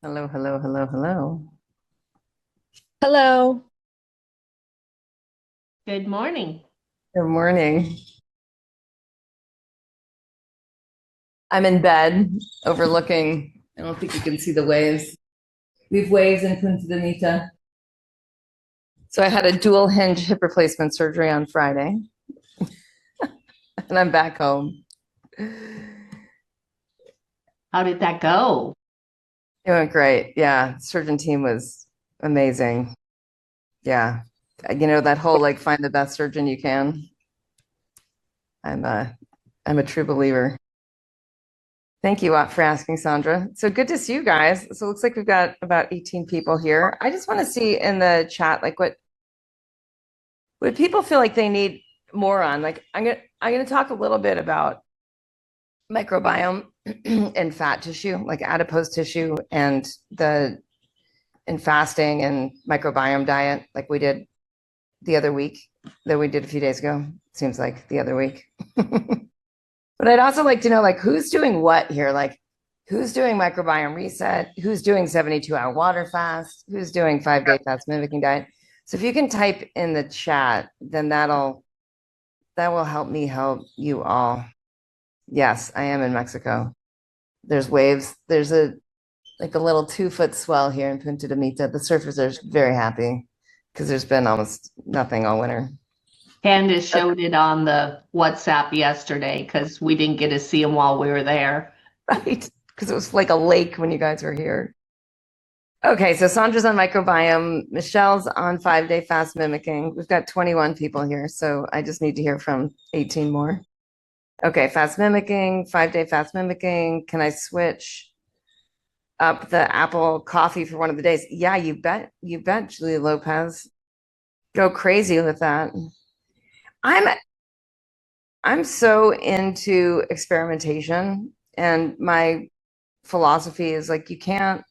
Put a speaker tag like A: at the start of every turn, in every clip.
A: Hello, hello, hello, hello.
B: Hello.
C: Good morning.
A: Good morning. I'm in bed overlooking, I don't think you can see the waves. We have waves in Punta Bonita. So I had a dual hinge hip replacement surgery on Friday, and I'm back home. It
C: How did that go?
A: went great. Yeah, surgeon team was amazing. Yeah. That whole like find the best surgeon you can. I'm a I'm a true believer. Thank you for asking, Sandra. So good to see you guys. So it looks like we've got about 18 people here. I just want to see in the chat, like what people feel like they need more on. Like I'm gonna talk a little bit about microbiome and fat tissue, like adipose tissue, and the and fasting and microbiome diet, like we did the other week, that we did a few days ago. Seems like the other week. But I'd also like to know, like, who's doing what here? Like, who's doing microbiome reset? Who's doing 72-hour water fast? Who's doing 5-day fast mimicking diet? So if you can type in the chat, then that will help me help you all. Yes, I am in Mexico. There's waves. There's a like a little 2-foot swell here in Punta de Mita. The surfers are very happy because there's been almost nothing all winter.
C: Candace showed it on the WhatsApp yesterday because we didn't get to see him while we were there.
A: Right? Because it was like a lake when you guys were here. Okay, so Sandra's on microbiome, Michelle's on 5-day fast mimicking. We've got 21 people here, so I just need to hear from 18 more. Okay, fast mimicking, 5-day fast mimicking. Can I switch up the apple coffee for one of the days? Yeah, you bet, Julia Lopez. Go crazy with that. I'm I'm so into experimentation, and my philosophy is like you can't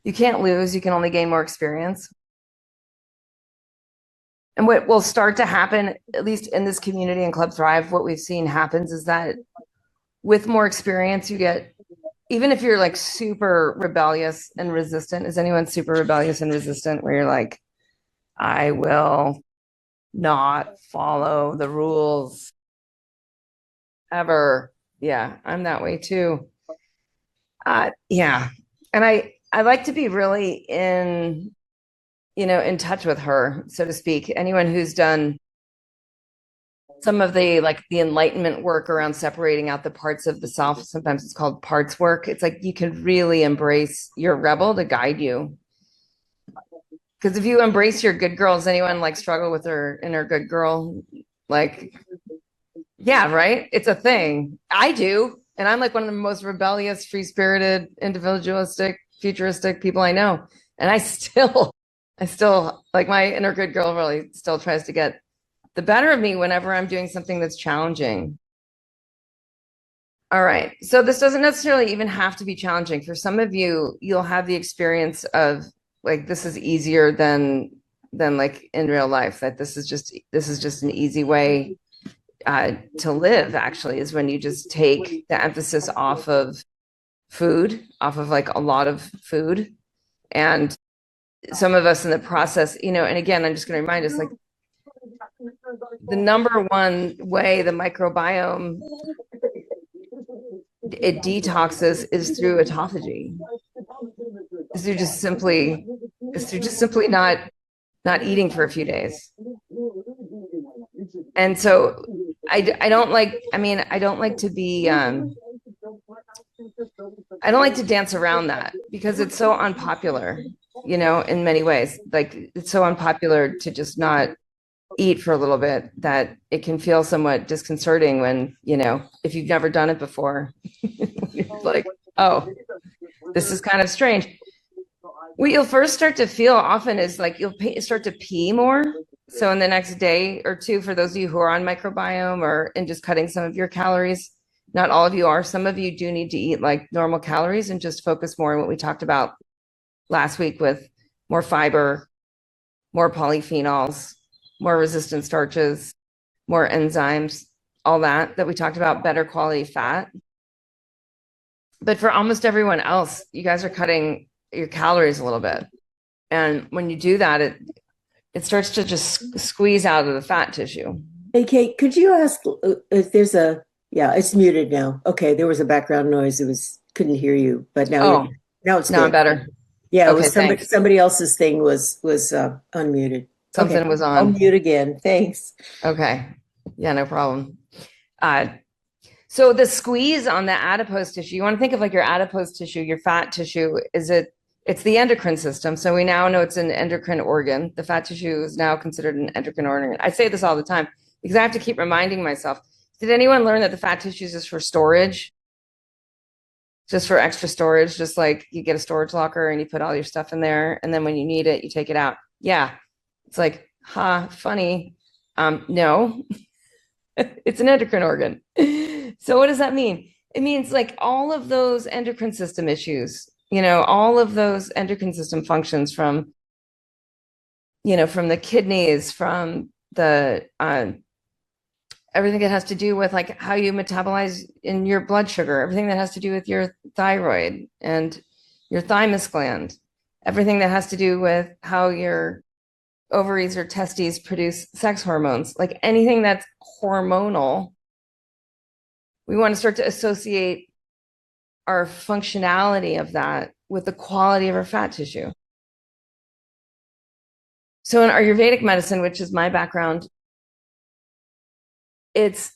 A: lose, you can only gain more experience. And what will start to happen, at least in this community and Club Thrive, what we've seen happens is that with more experience, you get, even if you're like super rebellious and resistant, is anyone super rebellious and resistant where you're like, I will not follow the rules ever? Yeah, I'm that way too. Yeah. And I like to be really in touch with her, so to speak. Anyone who's done some of the like the enlightenment work around separating out the parts of the self, sometimes it's called parts work. It's like you can really embrace your rebel to guide you. Because if you embrace your good girls, anyone like struggle with their inner good girl? Like, yeah, right? It's a thing. I do. And I'm like one of the most rebellious, free spirited, individualistic, futuristic people I know. And I still like my inner good girl really still tries to get the better of me whenever I'm doing something that's challenging. All right. So this doesn't necessarily even have to be challenging. For some of you, you'll have the experience of like this is easier than like in real life, that this is just an easy way to live, actually, is when you just take the emphasis off of food, off of like a lot of food. And some of us in the process, and again, I'm just going to remind us like the number one way the microbiome it detoxes is through autophagy. Is through just simply is through just simply not eating for a few days. And so I don't like, I mean, I don't like to dance around that because it's so unpopular, in many ways. Like it's so unpopular to just not eat for a little bit that it can feel somewhat disconcerting when, if you've never done it before, it's like, oh, this is kind of strange. What you'll first start to feel often is like start to pee more. So in the next day or two, for those of you who are on microbiome or in just cutting some of your calories, not all of you are. Some of you do need to eat like normal calories and just focus more on what we talked about last week with more fiber, more polyphenols, more resistant starches, more enzymes, all that we talked about, better quality fat. But for almost everyone else, you guys are cutting your calories a little bit. And when you do that, it starts to just squeeze out of the fat tissue.
B: Hey, Kate, could you ask if there's yeah, it's muted now. Okay, there was a background noise. Couldn't hear you, but now it's
A: now
B: good.
A: I'm better.
B: Yeah, it
A: Okay,
B: was
A: thanks.
B: somebody else's thing was unmuted.
A: Something
B: Okay,
A: was
B: I'll
A: on.
B: mute again. Thanks.
A: Okay. Yeah, no problem. So the squeeze on the adipose tissue, you want to think of like your adipose tissue, your fat tissue, it's the endocrine system. So we now know it's an endocrine organ. The fat tissue is now considered an endocrine organ. I say this all the time because I have to keep reminding myself. Did anyone learn that the fat tissue is just for storage? Just for extra storage, just like you get a storage locker and you put all your stuff in there, and then when you need it, you take it out. Yeah. It's like, funny. No, it's an endocrine organ. So what does that mean? It means like all of those endocrine system issues, all of those endocrine system functions from the kidneys, from the everything that has to do with like how you metabolize in your blood sugar, everything that has to do with your thyroid and your thymus gland, everything that has to do with how your ovaries or testes produce sex hormones, like anything that's hormonal, we want to start to associate our functionality of that with the quality of our fat tissue. So in Ayurvedic medicine, which is my background, it's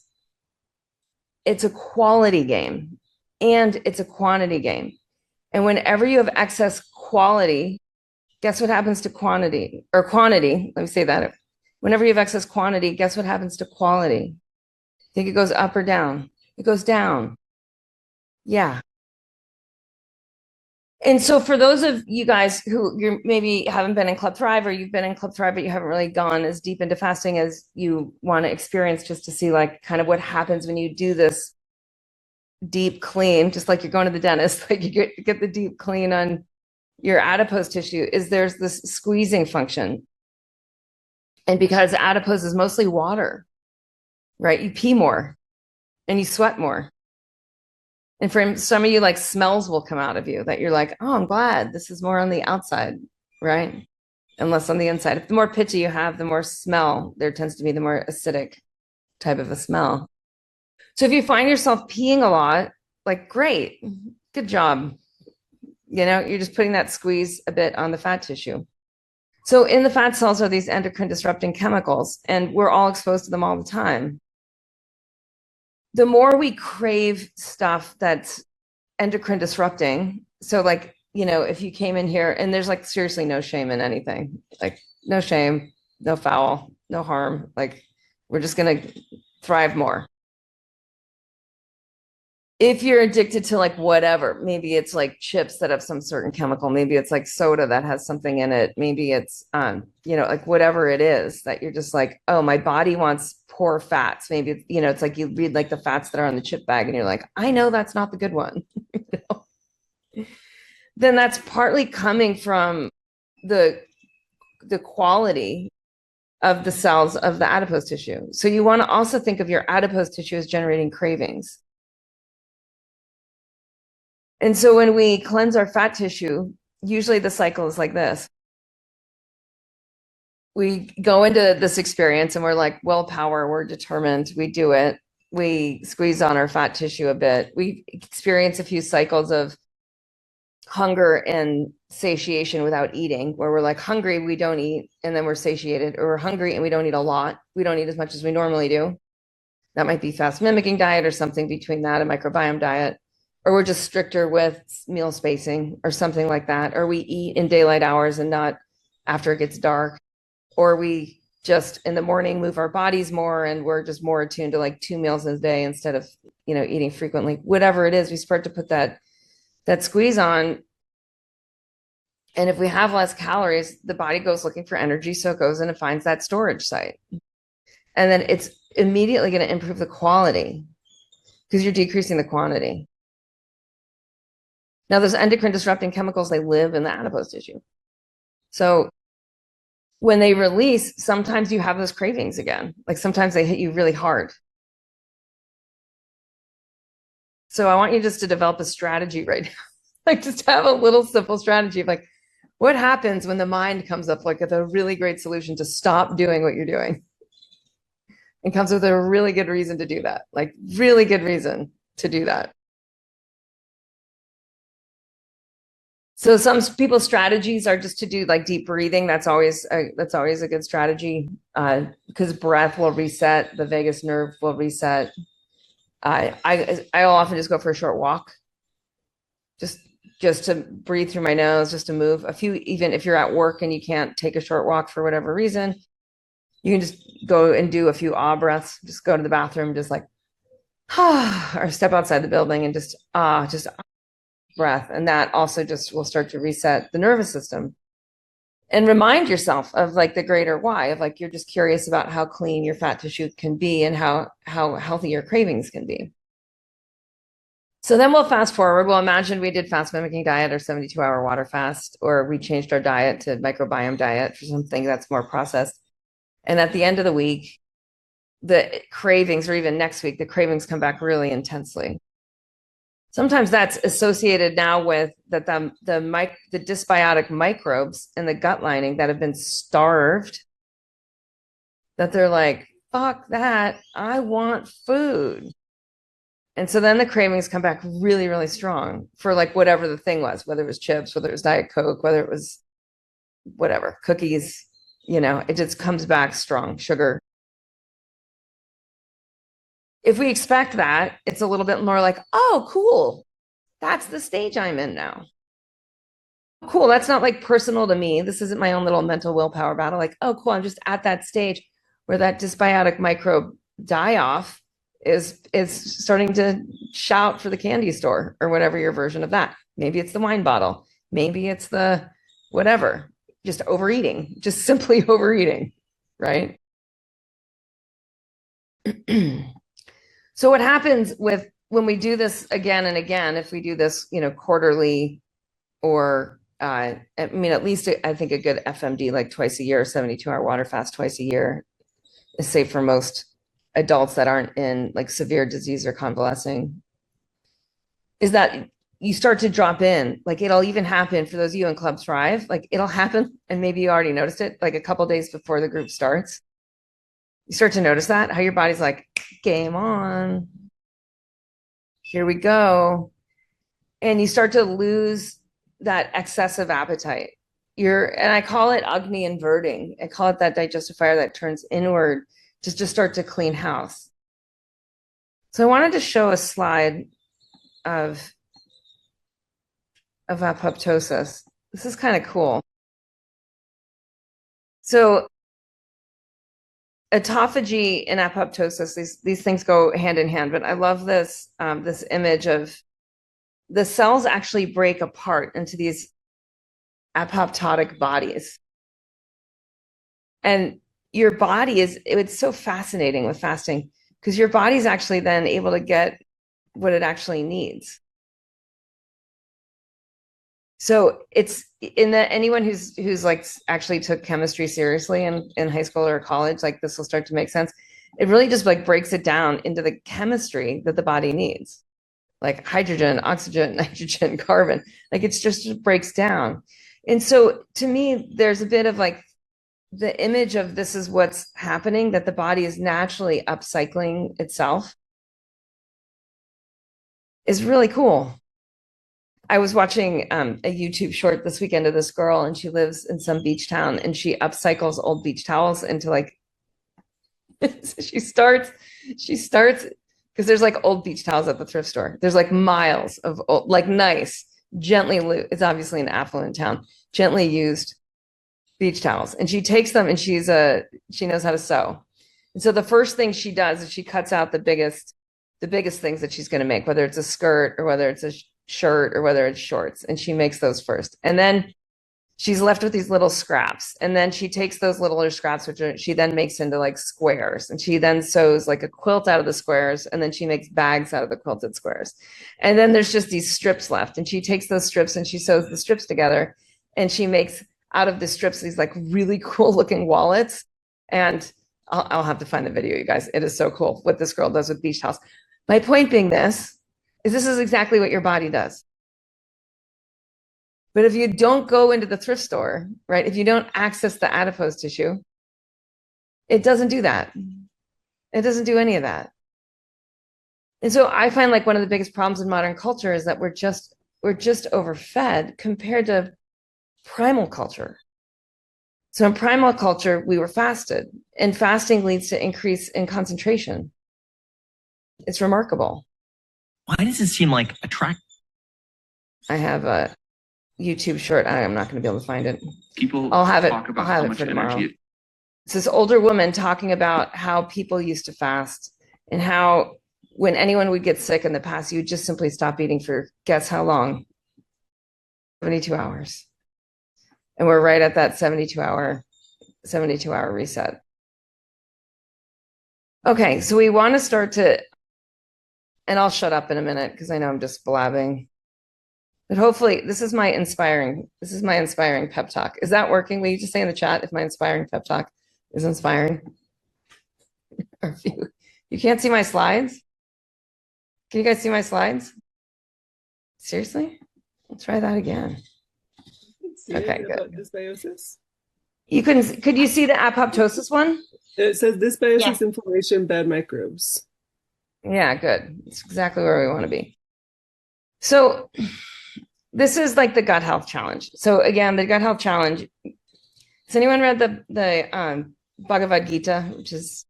A: a quality game and it's a quantity game. And whenever you have excess quality, guess what happens to quantity or quantity? Let me say that. Whenever you have excess quantity, guess what happens to quality? Think it goes up or down? It goes down. Yeah. And so for those of you guys who you maybe haven't been in Club Thrive, or you've been in Club Thrive, but you haven't really gone as deep into fasting as you want to experience, just to see like kind of what happens when you do this deep clean, just like you're going to the dentist, like you get the deep clean on your adipose tissue, is there's this squeezing function. And because adipose is mostly water, right? You pee more and you sweat more. And for some of you, like smells will come out of you that you're like, oh, I'm glad this is more on the outside, right? And less on the inside. If the more pitchy you have, the more smell, there tends to be the more acidic type of a smell. So if you find yourself peeing a lot, like, great, good job. You're just putting that squeeze a bit on the fat tissue. So in the fat cells are these endocrine disrupting chemicals, and we're all exposed to them all the time. The more we crave stuff that's endocrine disrupting, so like, if you came in here, and there's like seriously no shame in anything, like no shame, no foul, no harm, like we're just going to thrive more. If you're addicted to like whatever, maybe it's like chips that have some certain chemical, maybe it's like soda that has something in it, maybe it's like whatever it is that you're just like, oh, my body wants poor fats. Maybe it's like you read like the fats that are on the chip bag and you're like, I know that's not the good one. Then that's partly coming from the quality of the cells of the adipose tissue. So you want to also think of your adipose tissue as generating cravings. And so when we cleanse our fat tissue, usually the cycle is like this. We go into this experience and we're like, willpower, we're determined, we do it. We squeeze on our fat tissue a bit. We experience a few cycles of hunger and satiation without eating, where we're like hungry, we don't eat, and then we're satiated, or we're hungry and we don't eat a lot. We don't eat as much as we normally do. That might be fast mimicking diet or something between that and microbiome diet. Or we're just stricter with meal spacing or something like that. Or we eat in daylight hours and not after it gets dark. Or we just in the morning move our bodies more and we're just more attuned to like 2 meals a day instead of, eating frequently. Whatever it is, we start to put that squeeze on. And if we have less calories, the body goes looking for energy. So it goes and it finds that storage site. And then it's immediately going to improve the quality because you're decreasing the quantity. Now, those endocrine disrupting chemicals, they live in the adipose tissue. So when they release, sometimes you have those cravings again. Like sometimes they hit you really hard. So I want you just to develop a strategy right now. Like just have a little simple strategy of like, what happens when the mind comes up like with a really great solution to stop doing what you're doing? And comes with a really good reason to do that, like really good reason to do that. So some people's strategies are just to do like deep breathing. That's always a good strategy because breath will reset, the vagus nerve will reset. I'll often just go for a short walk, just to breathe through my nose, just to move a few. Even if you're at work and you can't take a short walk for whatever reason, you can just go and do a few breaths. Just go to the bathroom, just like or step outside the building and just breath, and that also just will start to reset the nervous system and remind yourself of like the greater why of like you're just curious about how clean your fat tissue can be and how healthy your cravings can be. So then we'll fast forward. We'll imagine we did fast mimicking diet or 72-hour water fast, or we changed our diet to microbiome diet for something that's more processed. And at the end of the week, the cravings, or even next week, the cravings come back really intensely. Sometimes that's associated now with that the dysbiotic microbes in the gut lining that have been starved, that they're like, fuck that, I want food. And so then the cravings come back really, really strong for like whatever the thing was, whether it was chips, whether it was Diet Coke, whether it was whatever, cookies, it just comes back strong, sugar. If we expect that, it's a little bit more like, oh, cool. That's the stage I'm in now. Cool. That's not like personal to me. This isn't my own little mental willpower battle. Like, oh, cool. I'm just at that stage where that dysbiotic microbe die-off is starting to shout for the candy store or whatever your version of that. Maybe it's the wine bottle. Maybe it's the whatever, just overeating, just simply overeating, right? So what happens when we do this again and again, if we do this, quarterly, or at least I think a good FMD like twice a year, 72-hour water fast twice a year is safe for most adults that aren't in like severe disease or convalescing, is that you start to drop in. Like it'll even happen for those of you in Club Thrive, like it'll happen, and maybe you already noticed it, like a couple days before the group starts. You start to notice that, how your body's like, game on. Here we go. And you start to lose that excessive appetite. And I call it Agni inverting. I call it that digestive fire that turns inward to just start to clean house. So I wanted to show a slide of apoptosis. This is kind of cool. So autophagy and apoptosis, these things go hand in hand, but I love this this image of the cells actually break apart into these apoptotic bodies. And your body it's so fascinating with fasting because your body's actually then able to get what it actually needs. So it's anyone who's like actually took chemistry seriously in high school or college, like this will start to make sense. It really just like breaks it down into the chemistry that the body needs, like hydrogen, oxygen, nitrogen, carbon. Like it just breaks down. And so to me, there's a bit of like the image of this is what's happening, that the body is naturally upcycling itself, is really cool. I was watching a YouTube short this weekend of this girl, and she lives in some beach town, and she upcycles old beach towels into like, so she starts because there's like old beach towels at the thrift store. There's like miles of old, like nice, gently, it's obviously an affluent town, gently used beach towels. And she takes them and she knows how to sew. And so the first thing she does is she cuts out the biggest things that she's going to make, whether it's a skirt or whether it's a shirt or whether it's shorts, and she makes those first. And then she's left with these little scraps, and then she takes those little scraps, she then makes into like squares, and she then sews like a quilt out of the squares, and then she makes bags out of the quilted squares. And then there's just these strips left, and she takes those strips and she sews the strips together, and she makes out of the strips these like really cool looking wallets. And I'll have to find the video, you guys. It is so cool what this girl does with beach towels. My point being this is exactly what your body does. But if you don't go into the thrift store, right, if you don't access the adipose tissue, it doesn't do that. It doesn't do any of that. And so I find like one of the biggest problems in modern culture is that we're just overfed compared to primal culture. So in primal culture, we were fasted, and fasting leads to increase in concentration. It's remarkable.
D: Why does it seem like attract?
A: I have a YouTube short. I'm not going to be able to find it.
E: People
A: I'll have it.
E: talk about
A: I'll have
E: how
A: it
E: much
A: for tomorrow.
E: energy
A: It's this older woman talking about how people used to fast and how when anyone would get sick in the past, you would just simply stop eating for guess how long? 72 hours. And we're right at that 72 hour reset. Okay, so we want to start to, and I'll shut up in a minute because I know I'm just blabbing. But hopefully this is my inspiring pep talk. Is that working? Will you just say in the chat if my inspiring pep talk is inspiring? Or if you can't see my slides? Can you guys see my slides? Seriously? Let's try that again. Okay, good.
F: Dysbiosis.
A: Could you see the apoptosis one?
F: It says dysbiosis,
C: Yeah.
F: inflammation, bad microbes.
A: Yeah, good. It's exactly where we want to be. So this is like the gut health challenge. So again, the gut health challenge. Has anyone read the Bhagavad Gita, which is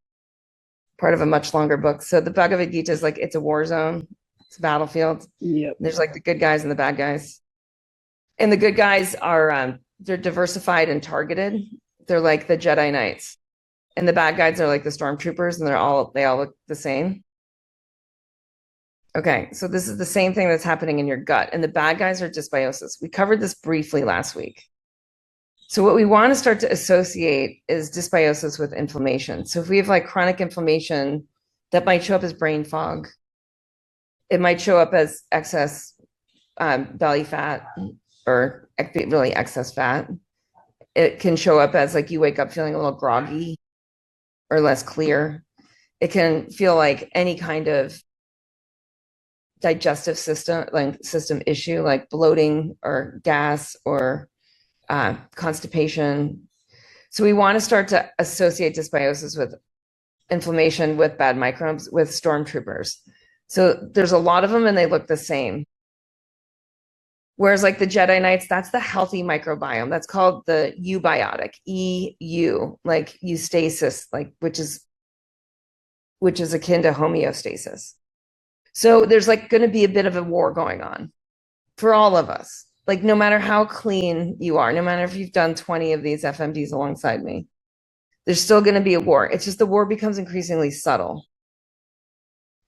A: part of a much longer book? So the Bhagavad Gita is like, it's a war zone. It's a battlefield.
F: Yep.
A: There's like the good guys and the bad guys. And the good guys are, they're diversified and targeted. They're like the Jedi Knights. And the bad guys are like the Stormtroopers, and they all look the same. Okay, so this is the same thing that's happening in your gut. And the bad guys are dysbiosis. We covered this briefly last week. So what we want to start to associate is dysbiosis with inflammation. So if we have like chronic inflammation, that might show up as brain fog. It might show up as excess belly fat or really excess fat. It can show up as like you wake up feeling a little groggy or less clear. It can feel like any kind of digestive system issue like bloating or gas or constipation. So we want to start to associate dysbiosis with inflammation, with bad microbes, with stormtroopers. So there's a lot of them and they look the same. Whereas like the Jedi Knights, that's the healthy microbiome. That's called the eubiotic, EU, like eustasis, like which is akin to homeostasis. So there's like going to be a bit of a war going on for all of us. Like no matter how clean you are, no matter if you've done 20 of these FMDs alongside me, there's still going to be a war. It's just the war becomes increasingly subtle.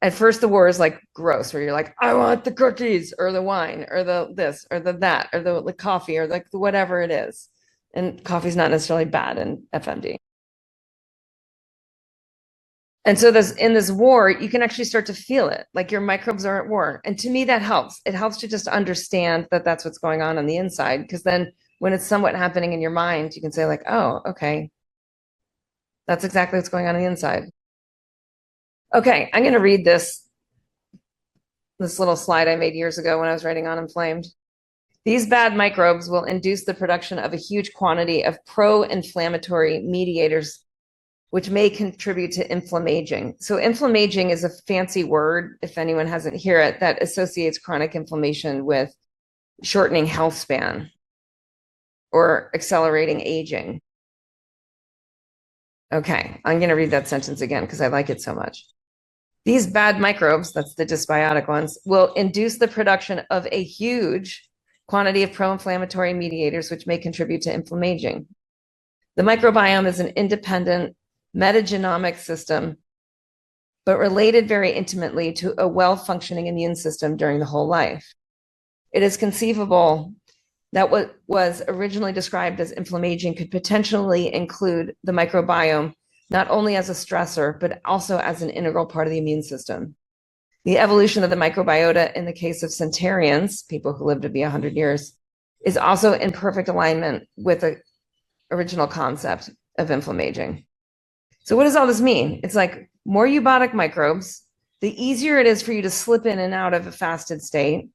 A: At first, the war is like gross, where you're like, I want the cookies or the wine or the this or the that or the coffee or like the whatever it is. And coffee's not necessarily bad in FMD. And so in this war, you can actually start to feel it, like your microbes are at war. And to me, that helps. It helps to just understand that that's what's going on the inside, because then when it's somewhat happening in your mind, you can say like, oh, okay, that's exactly what's going on the inside. Okay, I'm going to read this little slide I made years ago when I was writing on Inflamed. These bad microbes will induce the production of a huge quantity of pro-inflammatory mediators, which may contribute to inflammaging. So inflammaging is a fancy word, if anyone hasn't heard it, that associates chronic inflammation with shortening health span or accelerating aging. Okay, I'm going to read that sentence again because I like it so much. These bad microbes, that's the dysbiotic ones, will induce the production of a huge quantity of pro-inflammatory mediators, which may contribute to inflammaging. The microbiome is an independent metagenomic system, but related very intimately to a well-functioning immune system during the whole life. It is conceivable that what was originally described as inflammaging could potentially include the microbiome, not only as a stressor, but also as an integral part of the immune system. The evolution of the microbiota in the case of centenarians, people who live to be 100 years, is also in perfect alignment with the original concept of inflammaging. So what does all this mean? It's like more eubiotic microbes, the easier it is for you to slip in and out of a fasted state,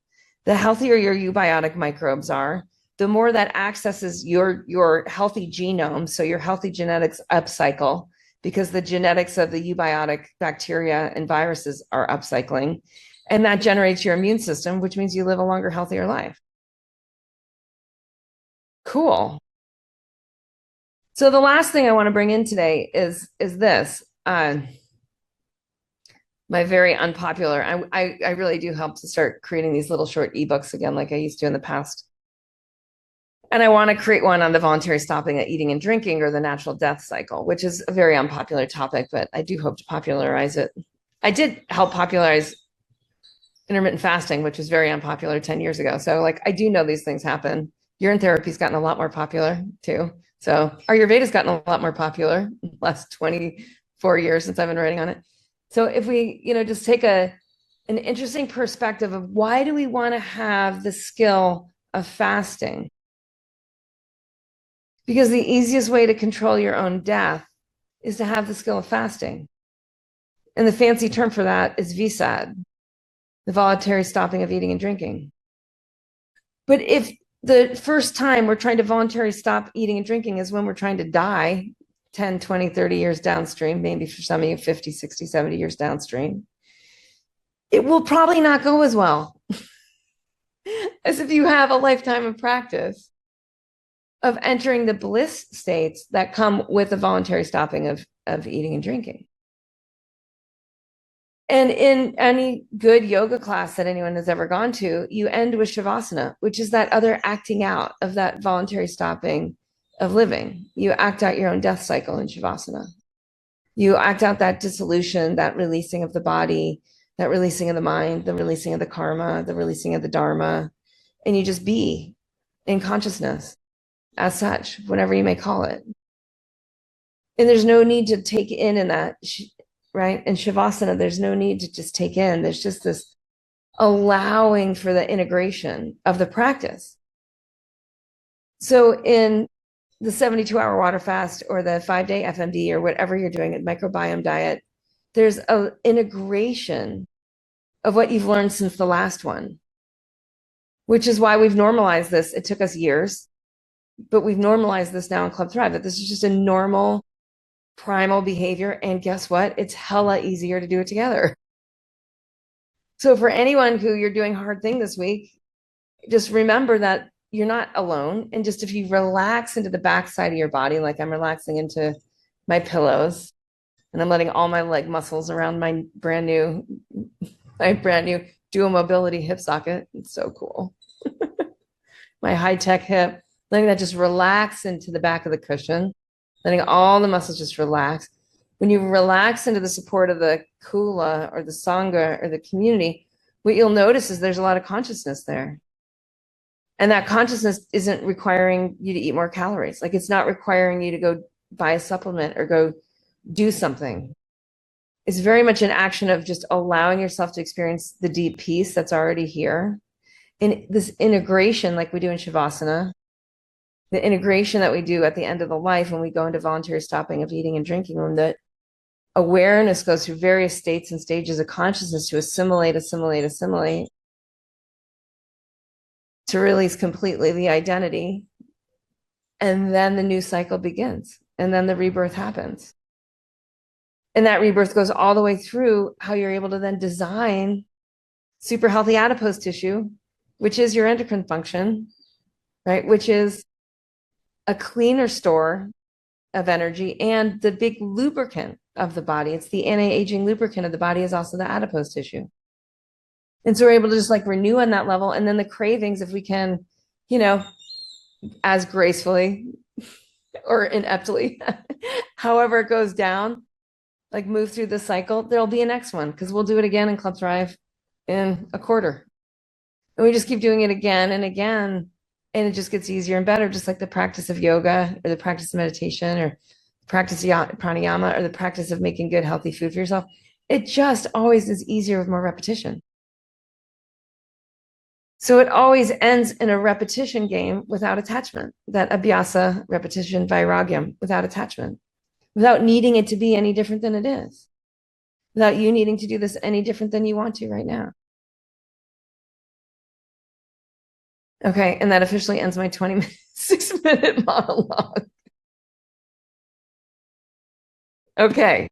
A: the healthier your eubiotic microbes are, the more that accesses your healthy genome, so your healthy genetics upcycle, because the genetics of the eubiotic bacteria and viruses are upcycling, and that generates your immune system, which means you live a longer, healthier life. Cool. So the last thing I want to bring in today is this. My very unpopular, I really do help to start creating these little short ebooks again, like I used to in the past. And I want to create one on the voluntary stopping of eating and drinking, or the natural death cycle, which is a very unpopular topic, but I do hope to popularize it. I did help popularize intermittent fasting, which was very unpopular 10 years ago. So like, I do know these things happen. Urine therapy's gotten a lot more popular too. So Ayurveda's gotten a lot more popular in the last 24 years since I've been writing on it. So if we, just take an interesting perspective of why do we want to have the skill of fasting? Because the easiest way to control your own death is to have the skill of fasting. And the fancy term for that is VSED, the voluntary stopping of eating and drinking. But if the first time we're trying to voluntarily stop eating and drinking is when we're trying to die 10, 20, 30 years downstream, maybe for some of you 50, 60, 70 years downstream, it will probably not go as well as if you have a lifetime of practice of entering the bliss states that come with the voluntary stopping of eating and drinking. And in any good yoga class that anyone has ever gone to, you end with Shavasana, which is that other acting out of that voluntary stopping of living. You act out your own death cycle in Shavasana. You act out that dissolution, that releasing of the body, that releasing of the mind, the releasing of the karma, the releasing of the dharma, and you just be in consciousness as such, whatever you may call it. And there's no need to take in that, right? In Shavasana, there's no need to just take in. There's just this allowing for the integration of the practice. So in the 72-hour water fast or the 5-day FMD or whatever you're doing at Microbiome Diet, there's an integration of what you've learned since the last one, which is why we've normalized this. It took us years, but we've normalized this now in Club Thrive, that this is just a normal primal behavior. And guess what? It's hella easier to do it together. So for anyone who you're doing a hard thing this week, just remember that you're not alone. And just if you relax into the backside of your body, like I'm relaxing into my pillows and I'm letting all my leg muscles around my brand new dual mobility hip socket. It's so cool. My high-tech hip, letting that just relax into the back of the cushion, letting all the muscles just relax. When you relax into the support of the kula or the sangha or the community, what you'll notice is there's a lot of consciousness there. And that consciousness isn't requiring you to eat more calories. Like it's not requiring you to go buy a supplement or go do something. It's very much an action of just allowing yourself to experience the deep peace that's already here. And this integration, like we do in Shavasana, the integration that we do at the end of the life when we go into voluntary stopping of eating and drinking, when the awareness goes through various states and stages of consciousness to assimilate, to release completely the identity. And then the new cycle begins. And then the rebirth happens. And that rebirth goes all the way through how you're able to then design super healthy adipose tissue, which is your endocrine function, right? Which is a cleaner store of energy and the big lubricant of the body. It's the anti-aging lubricant of the body is also the adipose tissue. And so we're able to just like renew on that level. And then the cravings, if we can, as gracefully or ineptly, however it goes down, like move through the cycle, there'll be a next one because we'll do it again in Club Thrive in a quarter. And we just keep doing it again and again. And it just gets easier and better, just like the practice of yoga or the practice of meditation or the practice of pranayama or the practice of making good, healthy food for yourself. It just always is easier with more repetition. So it always ends in a repetition game without attachment, that abhyasa, repetition, vairagyam, without attachment, without needing it to be any different than it is, without you needing to do this any different than you want to right now. Okay, and that officially ends my 6-minute monologue. Okay.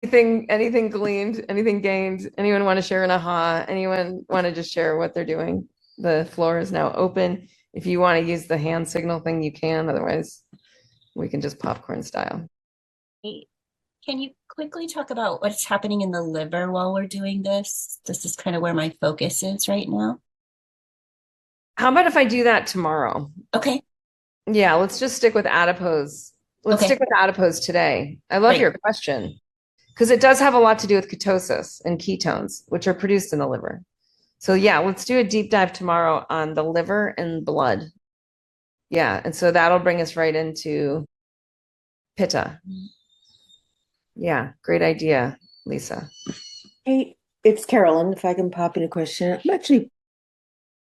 A: Anything gleaned, anything gained? Anyone want to share an aha? Anyone want to just share what they're doing? The floor is now open. If you want to use the hand signal thing, you can. Otherwise, we can just popcorn style.
E: Hey, can you quickly talk about what's happening in the liver while we're doing this? This is kind of where my focus is right now.
A: How about if I do that tomorrow?
E: Okay.
A: Yeah, let's just stick with adipose. Let's
E: Okay.
A: stick with adipose today. I love
E: Great.
A: your question because it does have a lot to do with ketosis and ketones, which are produced in the liver. So yeah, let's do a deep dive tomorrow on the liver and blood. Yeah, and so that'll bring us right into pitta. Yeah, great idea, Lisa.
B: Hey, it's Carolyn. If I can pop in a question, I'm actually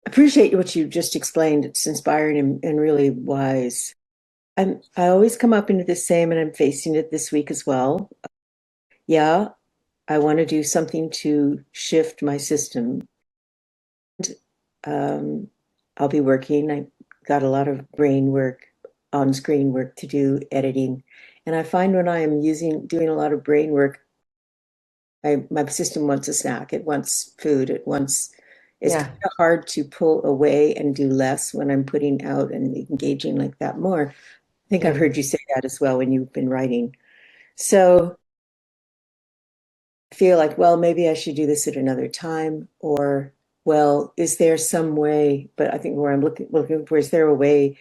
B: appreciate what you just explained. It's inspiring and really wise. I always come up into the same, and I'm facing it this week as well. Yeah, I want to do something to shift my system. I'll be working. I got a lot of brain work, on-screen work to do, editing. And I find when I am doing a lot of brain work, my system wants a snack. It wants food. It's
A: Yeah.
B: kind of hard to pull away and do less when I'm putting out and engaging like that more. I think I've heard you say that as well when you've been writing. So I feel like, well, maybe I should do this at another time, or, well, is there some way, but I think where I'm looking for, is there a way,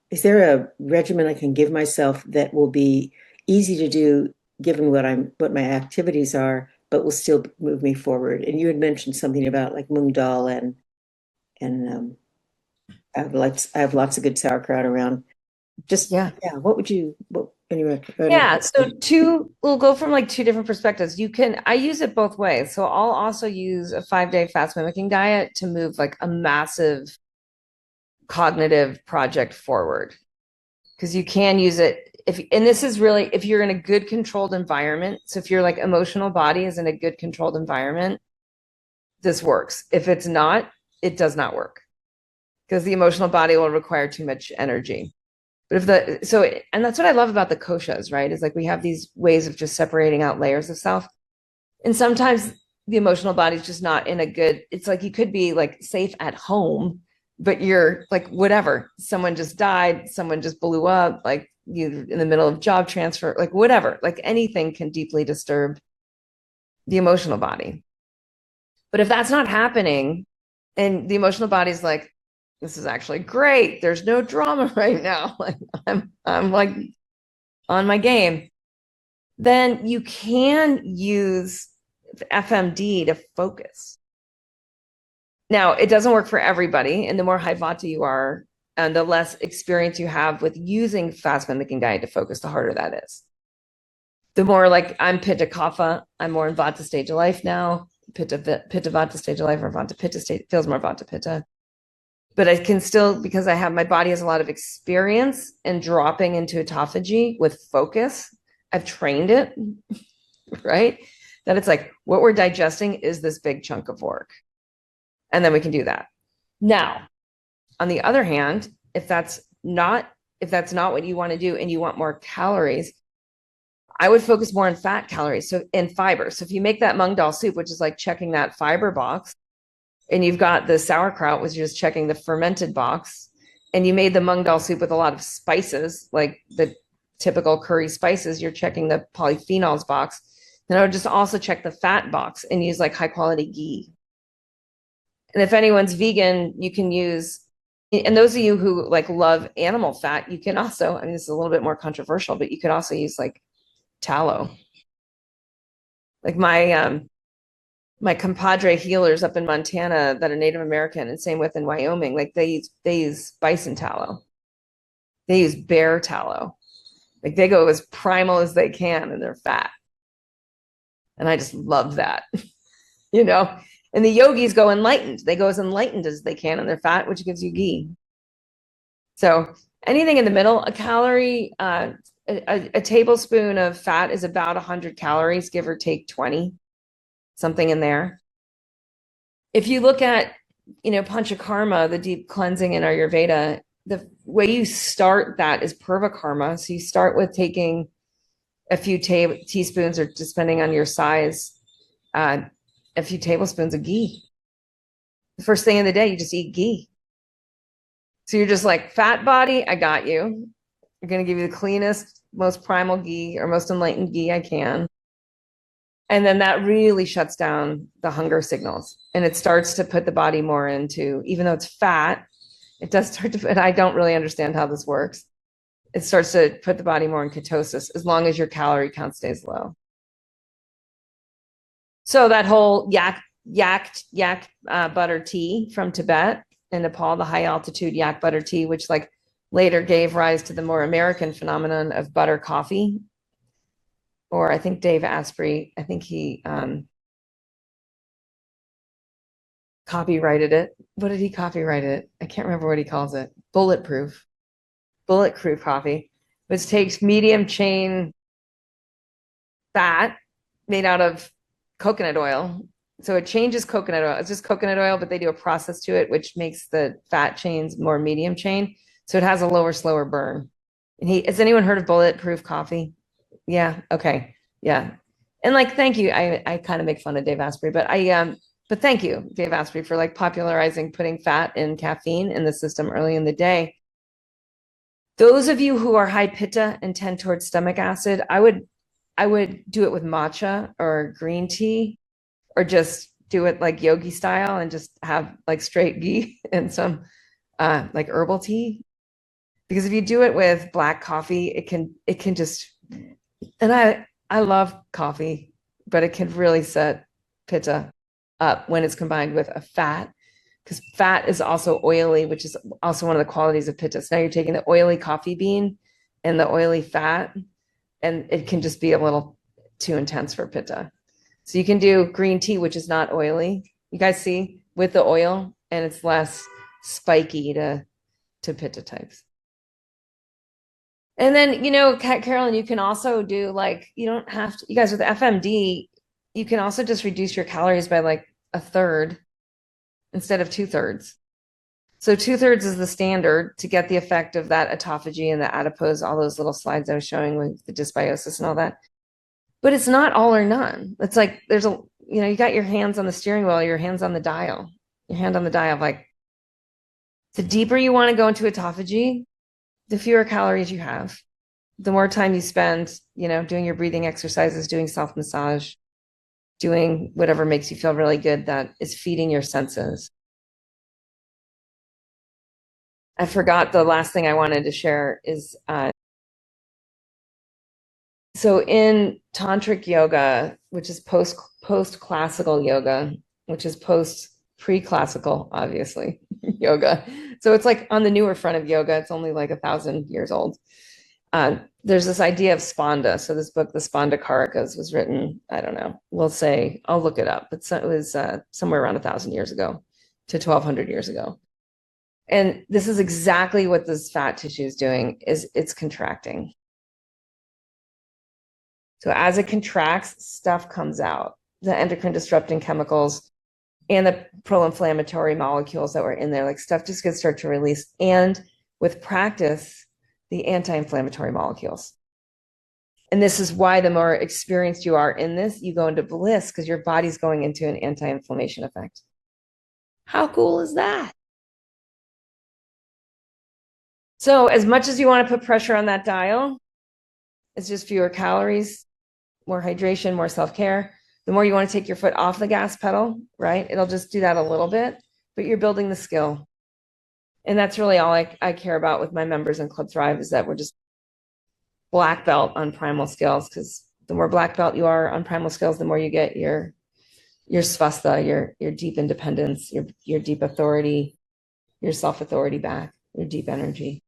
B: is there a regimen I can give myself that will be easy to do given what my activities are, but will still move me forward? And you had mentioned something about like mung dal and I have lots of good sauerkraut around. Just
A: Yeah.
B: Anyway.
A: Yeah, so we'll go from like two different perspectives. I use it both ways. So I'll also use a 5-day fast mimicking diet to move like a massive cognitive project forward. Because you can use it and this is really if you're in a good controlled environment. So if your like emotional body is in a good controlled environment, this works. If it's not, it does not work. Because the emotional body will require too much energy. But and that's what I love about the koshas, right? Is like we have these ways of just separating out layers of self. And sometimes the emotional body is just not in a good, it's like you could be like safe at home, but you're like, whatever. Someone just died, someone just blew up, like you in the middle of job transfer, like whatever, like anything can deeply disturb the emotional body. But if that's not happening, and the emotional body is like, this is actually great. There's no drama right now. Like I'm like on my game. Then you can use the FMD to focus. Now, it doesn't work for everybody. And the more high vata you are, and the less experience you have with using fast mimicking diet to focus, the harder that is. The more like I'm pitta kapha, I'm more in vata stage of life now. Pitta vata stage of life or vata pitta stage feels more vata pitta. But I can still, because my body has a lot of experience in dropping into autophagy with focus. I've trained it, right? That it's like what we're digesting is this big chunk of work. And then we can do that. Now, on the other hand, if that's not what you want to do and you want more calories, I would focus more on fat calories. So in fiber. So if you make that mung dal soup, which is like checking that fiber box, and you've got the sauerkraut, which is checking the fermented box, and you made the mung dal soup with a lot of spices, like the typical curry spices, you're checking the polyphenols box. Then I would just also check the fat box and use like high quality ghee. And if anyone's vegan, you can use, and those of you who like love animal fat, you can also, I mean, this is a little bit more controversial, but you could also use like tallow. Like my compadre healers up in Montana that are Native American, and same with in Wyoming, like they use bison tallow. They use bear tallow. Like they go as primal as they can and they're fat. And I just love that, you know? And the yogis go enlightened. They go as enlightened as they can and they're fat, which gives you ghee. So anything in the middle, a tablespoon of fat is about 100 calories, give or take 20. Something in there. If you look at panchakarma, the deep cleansing in Ayurveda, the way you start that is purvakarma. So you start with taking a few teaspoons, or depending on your size, a few tablespoons of ghee. The first thing in the day, you just eat ghee. So you're just like, fat body, I got you. I'm going to give you the cleanest, most primal ghee, or most enlightened ghee I can. And then that really shuts down the hunger signals. And it starts to put the body more into, even though it's fat, it does start to, and I don't really understand how this works. It starts to put the body more in ketosis, as long as your calorie count stays low. So that whole yak butter tea from Tibet and Nepal, the high altitude yak butter tea, which like later gave rise to the more American phenomenon of butter coffee. Or I think Dave Asprey, I think he copyrighted it. What did he copyright it? I can't remember what he calls it. Bulletproof coffee, which takes medium chain fat made out of coconut oil. So it changes coconut oil. It's just coconut oil, but they do a process to it, which makes the fat chains more medium chain. So it has a lower, slower burn. And has anyone heard of bulletproof coffee? Yeah. Okay. Yeah. And like, thank you. I kind of make fun of Dave Asprey, but but thank you, Dave Asprey, for like popularizing putting fat and caffeine in the system early in the day. Those of you who are high pitta and tend towards stomach acid, I would do it with matcha or green tea, or just do it like yogi style and just have like straight ghee and some like herbal tea. Because if you do it with black coffee, it can just, and I love coffee, but it can really set pitta up when it's combined with a fat, because fat is also oily, which is also one of the qualities of pitta. So now you're taking the oily coffee bean and the oily fat, and it can just be a little too intense for pitta. So you can do green tea, which is not oily. You guys see, with the oil, and it's less spiky to pitta types. And then, Carolyn, you can also do like, you don't have to, you guys with FMD, you can also just reduce your calories by like a third instead of 2/3. So 2/3 is the standard to get the effect of that autophagy and the adipose, all those little slides I was showing with the dysbiosis and all that. But it's not all or none. It's like, you got your hands on the steering wheel, your hands on the dial, your hand on the dial. Like, the deeper you want to go into autophagy, the fewer calories you have, the more time you spend, doing your breathing exercises, doing self-massage, doing whatever makes you feel really good that is feeding your senses. I forgot the last thing I wanted to share is, so in tantric yoga, which is post-classical yoga, which is pre-classical, obviously, yoga. So it's like on the newer front of yoga, it's only like 1,000 years old. There's this idea of spanda. So this book, the Spanda Karakas, was written, I don't know, I'll look it up, but it was somewhere around 1,000 years ago to 1,200 years ago. And this is exactly what this fat tissue is doing, is it's contracting. So as it contracts, stuff comes out, the endocrine disrupting chemicals and the pro-inflammatory molecules that were in there, like stuff just gets start to release. And with practice, the anti-inflammatory molecules. And this is why the more experienced you are in this, you go into bliss, because your body's going into an anti-inflammation effect. How cool is that? So as much as you want to put pressure on that dial, it's just fewer calories, more hydration, more self-care. The more you want to take your foot off the gas pedal, right? It'll just do that a little bit, but you're building the skill. And that's really all I care about with my members in Club Thrive, is that we're just black belt on primal skills, because the more black belt you are on primal skills, the more you get your svastha, your deep independence, your deep authority, your self-authority back, your deep energy.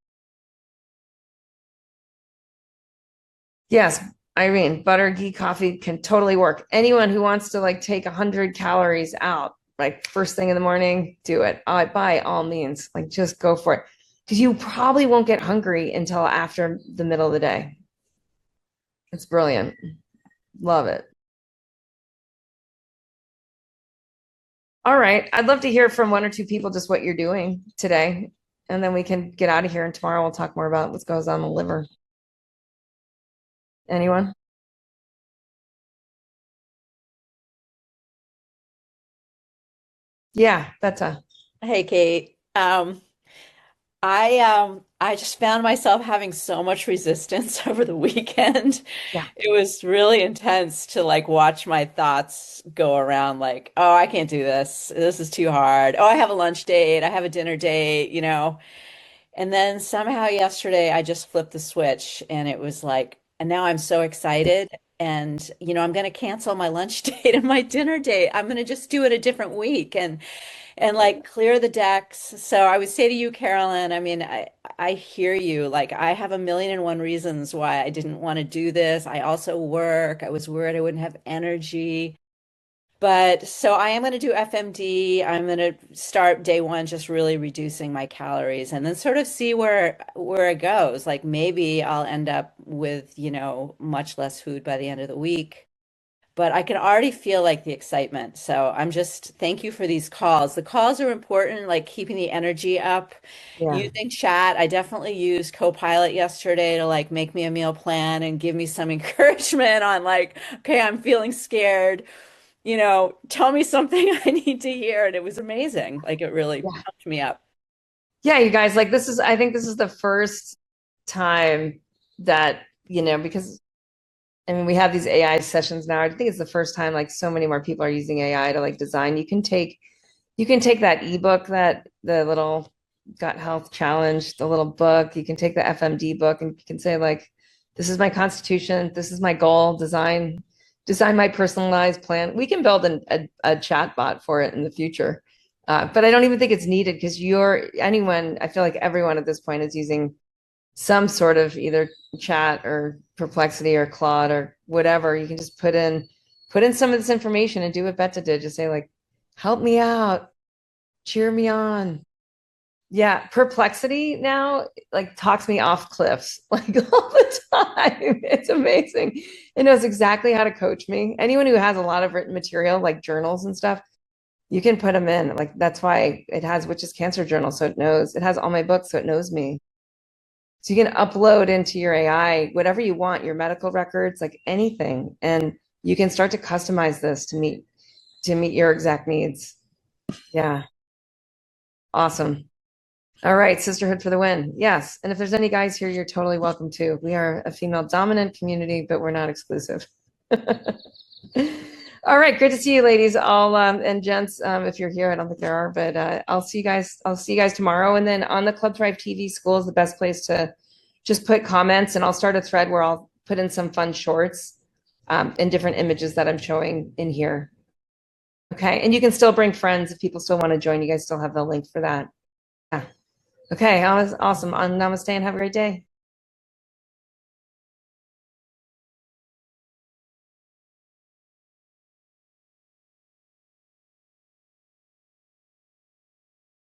A: Yes, Irene, butter, ghee, coffee can totally work. Anyone who wants to like take 100 calories out, like first thing in the morning, do it. By all means, like just go for it. Because you probably won't get hungry until after the middle of the day. It's brilliant. Love it. All right. I'd love to hear from one or two people just what you're doing today. And then we can get out of here. And tomorrow we'll talk more about what goes on in the liver. Anyone? Yeah, that's a.
G: Hey, Kate. I just found myself having so much resistance over the weekend.
A: Yeah.
G: It was really intense to like watch my thoughts go around like, oh, I can't do this. This is too hard. Oh, I have a lunch date. I have a dinner date, you know. And then somehow yesterday I just flipped the switch and it was like, and now I'm so excited. And, you know, I'm going to cancel my lunch date and my dinner date. I'm going to just do it a different week and like clear the decks. So I would say to you, Carolyn, I mean, I hear you. Like I have a million and one reasons why I didn't want to do this. I also work. I was worried I wouldn't have energy. But so I am going to do FMD. I'm going to start day one just really reducing my calories and then sort of see where it goes. Like maybe I'll end up with, you know, much less food by the end of the week. But I can already feel like the excitement. So I'm just thank you for these calls. The calls are important, like keeping the energy up,
A: Yeah.
G: using chat. I definitely used Copilot yesterday to like make me a meal plan and give me some encouragement on like, okay, I'm feeling scared. You know, tell me something I need to hear. And it was amazing. Like it really
A: Yeah.
G: pumped me up.
A: Yeah, you guys, like I think this is the first time that, you know, because I mean, we have these AI sessions now. I think it's the first time like so many more people are using AI to like design. You can take that ebook, that the little gut health challenge, the little book, you can take the FMD book and you can say like, this is my constitution, this is my goal, design my personalized plan. We can build a chat bot for it in the future. But I don't even think it's needed because I feel like everyone at this point is using some sort of either chat or perplexity or Claude or whatever. You can just put in some of this information and do what Betta did. Just say like, help me out, cheer me on. Yeah, perplexity now like talks me off cliffs like all the time. It's amazing. It knows exactly how to coach me. Anyone who has a lot of written material, like journals and stuff, you can put them in. Like that's why it has Witch's Cancer Journal, so it has all my books, so it knows me. So you can upload into your AI whatever you want, your medical records, like anything, and you can start to customize this to meet your exact needs. Yeah. Awesome. All right, sisterhood for the win. Yes. And if there's any guys here, you're totally welcome too. We are a female dominant community, but we're not exclusive. All right, great to see you, ladies, all and gents. If you're here, I don't think there are, but I'll see you guys tomorrow. And then on the Club Thrive TV school is the best place to just put comments, and I'll start a thread where I'll put in some fun shorts and different images that I'm showing in here. Okay, and you can still bring friends if people still want to join. You guys still have the link for that. Yeah. Okay, awesome. Namaste and have a great day.